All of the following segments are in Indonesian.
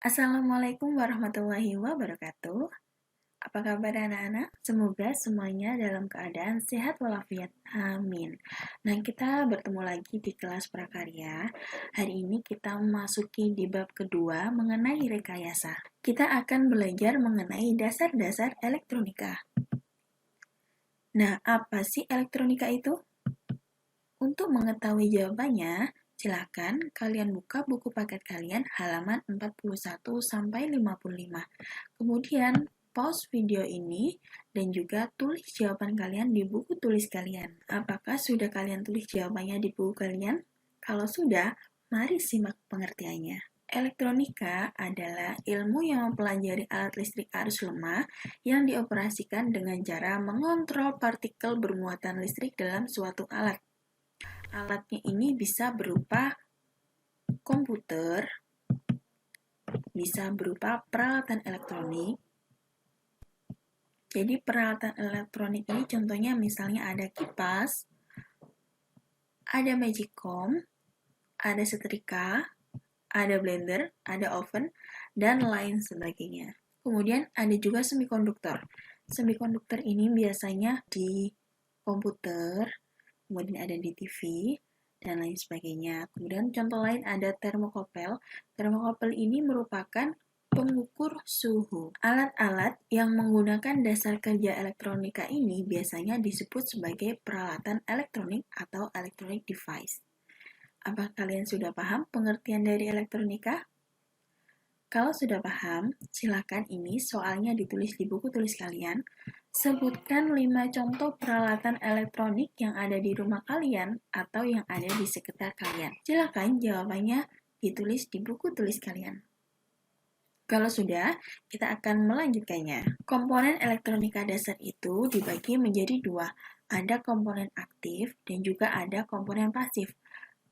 Assalamualaikum warahmatullahi wabarakatuh. Apa kabar anak-anak? Semoga semuanya dalam keadaan sehat walafiat. Amin. Nah, kita bertemu lagi di kelas prakarya. Hari ini kita memasuki di bab kedua mengenai rekayasa. Kita akan belajar mengenai dasar-dasar elektronika. Nah, apa sih elektronika itu? Untuk mengetahui jawabannya, silakan kalian buka buku paket kalian halaman 41 sampai 55. Kemudian pause video ini dan juga tulis jawaban kalian di buku tulis kalian. Apakah sudah kalian tulis jawabannya di buku kalian? Kalau sudah, mari simak pengertiannya. Elektronika adalah ilmu yang mempelajari alat listrik arus lemah yang dioperasikan dengan cara mengontrol partikel bermuatan listrik dalam suatu alat. Alatnya ini bisa berupa komputer, bisa berupa peralatan elektronik. Jadi peralatan elektronik ini contohnya misalnya ada kipas, ada magicom, ada setrika, ada blender, ada oven, dan lain sebagainya. Kemudian ada juga semikonduktor. Semikonduktor ini biasanya di komputer, kemudian ada di TV, dan lain sebagainya. Kemudian contoh lain ada termokopel. Termokopel ini merupakan pengukur suhu. Alat-alat yang menggunakan dasar kerja elektronika ini biasanya disebut sebagai peralatan elektronik atau electronic device. Apa kalian sudah paham pengertian dari elektronika? Kalau sudah paham, silakan ini soalnya ditulis di buku tulis kalian. Sebutkan 5 contoh peralatan elektronik yang ada di rumah kalian atau yang ada di sekitar kalian. Silakan jawabannya ditulis di buku tulis kalian. Kalau sudah, kita akan melanjutkannya. Komponen elektronika dasar itu dibagi menjadi dua. Ada komponen aktif dan juga ada komponen pasif.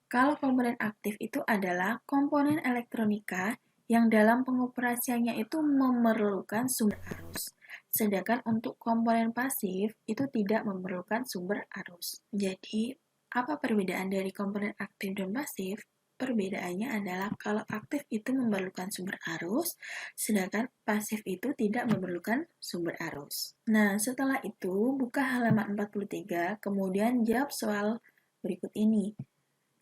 Kalau komponen aktif itu adalah komponen elektronika yang dalam pengoperasiannya itu memerlukan sumber arus. Sedangkan untuk komponen pasif itu tidak memerlukan sumber arus. Jadi, apa perbedaan dari komponen aktif dan pasif? Perbedaannya adalah kalau aktif itu memerlukan sumber arus, sedangkan pasif itu tidak memerlukan sumber arus. Nah, setelah itu buka halaman 43, kemudian jawab soal berikut ini.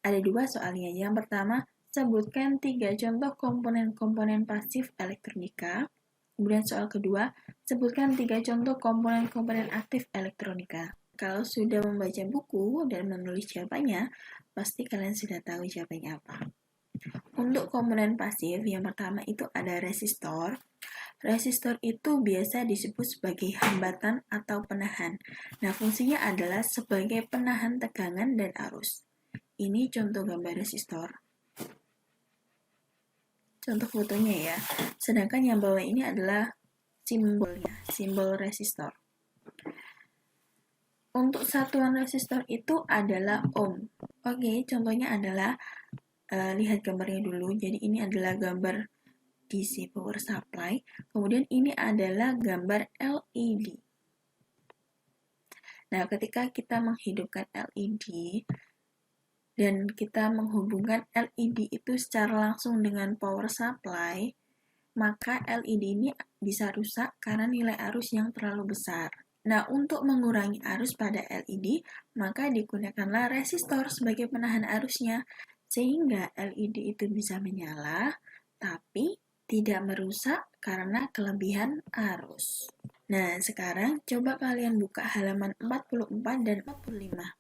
Ada dua soalnya. Yang pertama, sebutkan 3 contoh komponen-komponen pasif elektronika. Kemudian soal kedua, sebutkan 3 contoh komponen-komponen aktif elektronika. Kalau sudah membaca buku dan menulis jawabannya, pasti kalian sudah tahu jawabannya apa. Untuk komponen pasif, yang pertama itu ada resistor. Resistor itu biasa disebut sebagai hambatan atau penahan. Nah, fungsinya adalah sebagai penahan tegangan dan arus. Ini contoh gambar resistor. Contoh fotonya ya. Sedangkan yang bawah ini adalah simbolnya, simbol resistor. Untuk satuan resistor itu adalah ohm. Oke, contohnya adalah lihat gambarnya dulu. Jadi ini adalah gambar DC power supply. Kemudian ini adalah gambar LED. Nah, ketika kita menghidupkan LED dan kita menghubungkan LED itu secara langsung dengan power supply, maka LED ini bisa rusak karena nilai arus yang terlalu besar. Nah, untuk mengurangi arus pada LED, maka digunakanlah resistor sebagai penahan arusnya, sehingga LED itu bisa menyala, tapi tidak merusak karena kelebihan arus. Nah, sekarang coba kalian buka halaman 44 dan 45.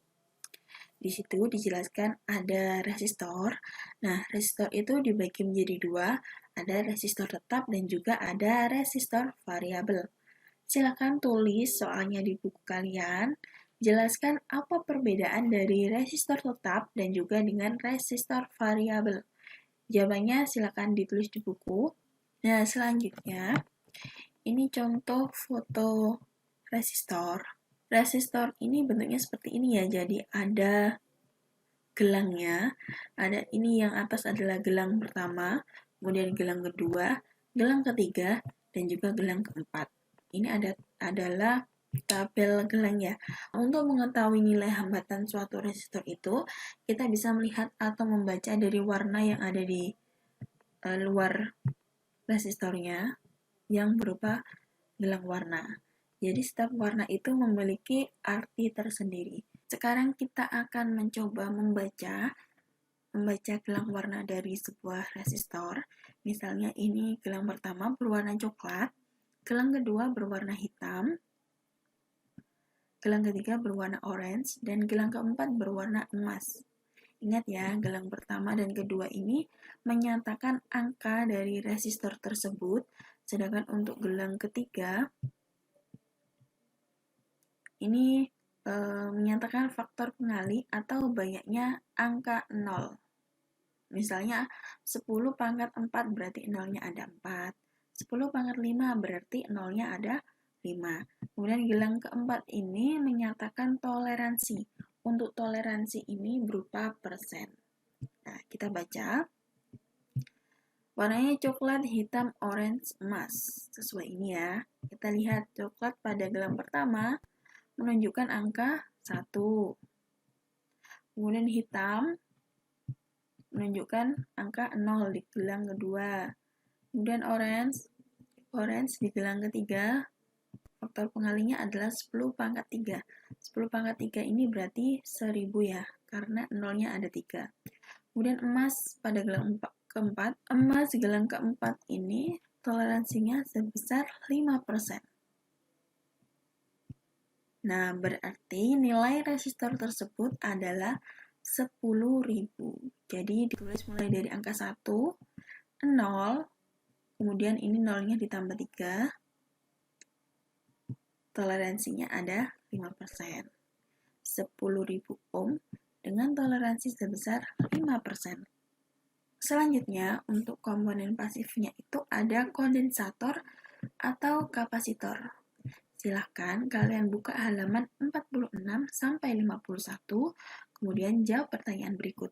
Di situ dijelaskan ada resistor. Nah, resistor itu dibagi menjadi dua, ada resistor tetap dan juga ada resistor variabel. Silakan tulis soalnya di buku kalian. Jelaskan apa perbedaan dari resistor tetap dan juga dengan resistor variabel. Jawabannya silakan ditulis di buku. Nah, selanjutnya ini contoh foto resistor. Resistor ini bentuknya seperti ini ya. Jadi ada gelangnya, ada ini yang atas adalah gelang pertama, kemudian gelang kedua, gelang ketiga, dan juga gelang keempat. Ini adalah tabel gelang ya. Untuk mengetahui nilai hambatan suatu resistor itu, kita bisa melihat atau membaca dari warna yang ada di luar resistornya yang berupa gelang warna. Jadi setiap warna itu memiliki arti tersendiri. Sekarang kita akan mencoba membaca gelang warna dari sebuah resistor. Misalnya ini gelang pertama berwarna coklat, gelang kedua berwarna hitam, gelang ketiga berwarna orange, dan gelang keempat berwarna emas. Ingat ya, gelang pertama dan kedua ini menyatakan angka dari resistor tersebut, sedangkan untuk gelang ketiga ini menyatakan faktor pengali atau banyaknya angka 0. Misalnya 10 pangkat 4 berarti nolnya ada 4. 10 pangkat 5 berarti nolnya ada 5. Kemudian gelang keempat ini menyatakan toleransi. Untuk toleransi ini berupa persen. Nah, kita baca. Warnanya coklat, hitam, orange, emas. Sesuai ini ya. Kita lihat coklat pada gelang pertama menunjukkan angka 1. Kemudian hitam menunjukkan angka 0 di gelang kedua. Kemudian orange di gelang ketiga, faktor pengalinya adalah 10 pangkat 3. 10 pangkat 3 ini berarti 1000 ya, karena nolnya ada 3. Kemudian emas pada gelang keempat. Emas gelang keempat ini toleransinya sebesar 5%. Nah, berarti nilai resistor tersebut adalah 10.000. Jadi ditulis mulai dari angka 1, 0, kemudian ini nolnya ditambah 3, toleransinya ada 5%. 10.000 ohm dengan toleransi sebesar 5%. Selanjutnya, untuk komponen pasifnya itu ada kondensator atau kapasitor. Silahkan kalian buka halaman 46 sampai 51, kemudian jawab pertanyaan berikut.